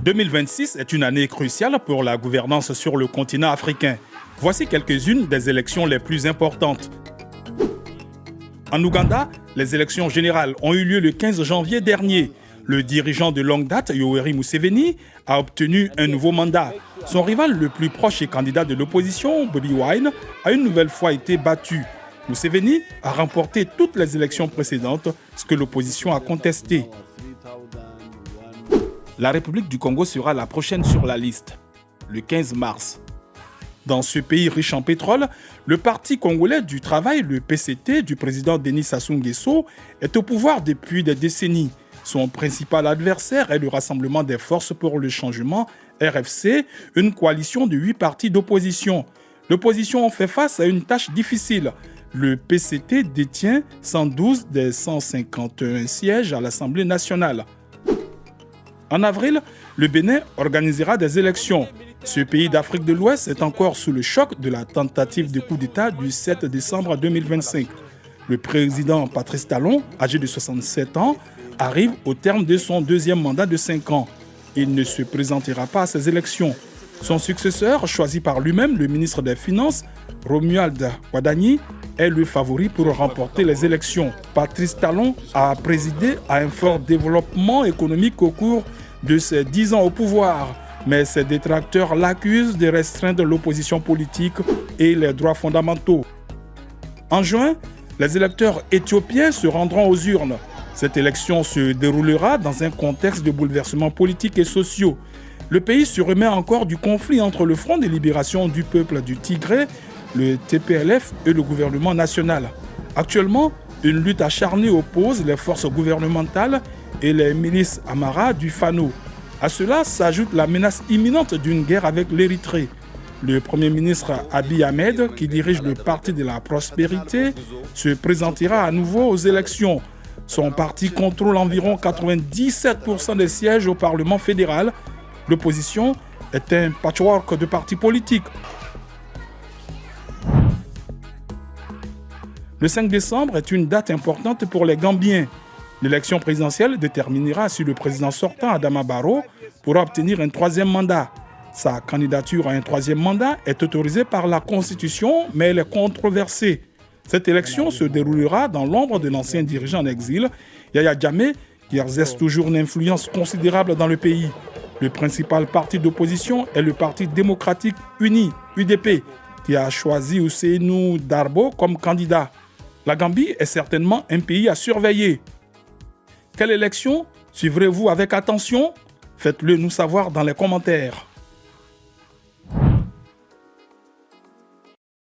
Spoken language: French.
2026 est une année cruciale pour la gouvernance sur le continent africain. Voici quelques-unes des élections les plus importantes. En Ouganda, les élections générales ont eu lieu le 15 janvier dernier. Le dirigeant de longue date, Yoweri Museveni, a obtenu un nouveau mandat. Son rival le plus proche et candidat de l'opposition, Bobi Wine, a une nouvelle fois été battu. Museveni a remporté toutes les élections précédentes, ce que l'opposition a contesté. La République du Congo sera la prochaine sur la liste, le 15 mars. Dans ce pays riche en pétrole, le Parti congolais du travail, le PCT, du président Denis Sassou Nguesso, est au pouvoir depuis des décennies. Son principal adversaire est le Rassemblement des forces pour le changement, RFC, une coalition de 8 partis d'opposition. L'opposition fait face à une tâche difficile. Le PCT détient 112 des 151 sièges à l'Assemblée nationale. En avril, le Bénin organisera des élections. Ce pays d'Afrique de l'Ouest est encore sous le choc de la tentative de coup d'État du 7 décembre 2025. Le président Patrice Talon, âgé de 67 ans, arrive au terme de son deuxième mandat de 5 ans. Il ne se présentera pas à ces élections. Son successeur, choisi par lui-même, le ministre des Finances, Romuald Wadani, est le favori pour remporter les élections. Patrice Talon a présidé à un fort développement économique au cours de ses 10 ans au pouvoir, mais ses détracteurs l'accusent de restreindre l'opposition politique et les droits fondamentaux. En juin, les électeurs éthiopiens se rendront aux urnes. Cette élection se déroulera dans un contexte de bouleversements politiques et sociaux. Le pays se remet encore du conflit entre le Front de libération du peuple du Tigré, le TPLF et le gouvernement national. Actuellement, une lutte acharnée oppose les forces gouvernementales et les milices Amara du Fano. À cela s'ajoute la menace imminente d'une guerre avec l'Érythrée. Le Premier ministre Abiy Ahmed, qui dirige le Parti de la Prospérité, se présentera à nouveau aux élections. Son parti contrôle environ 97% des sièges au Parlement fédéral. L'opposition est un patchwork de partis politiques. Le 5 décembre est une date importante pour les Gambiens. L'élection présidentielle déterminera si le président sortant, Adama Barrow, pourra obtenir un troisième mandat. Sa candidature à un troisième mandat est autorisée par la Constitution, mais elle est controversée. Cette élection se déroulera dans l'ombre de l'ancien dirigeant en exil, Yahya Jammeh, qui exerce toujours une influence considérable dans le pays. Le principal parti d'opposition est le Parti démocratique uni, UDP, qui a choisi Ousseynou Darbo comme candidat. La Gambie est certainement un pays à surveiller. Quelle élection suivrez-vous avec attention? Faites-le nous savoir dans les commentaires.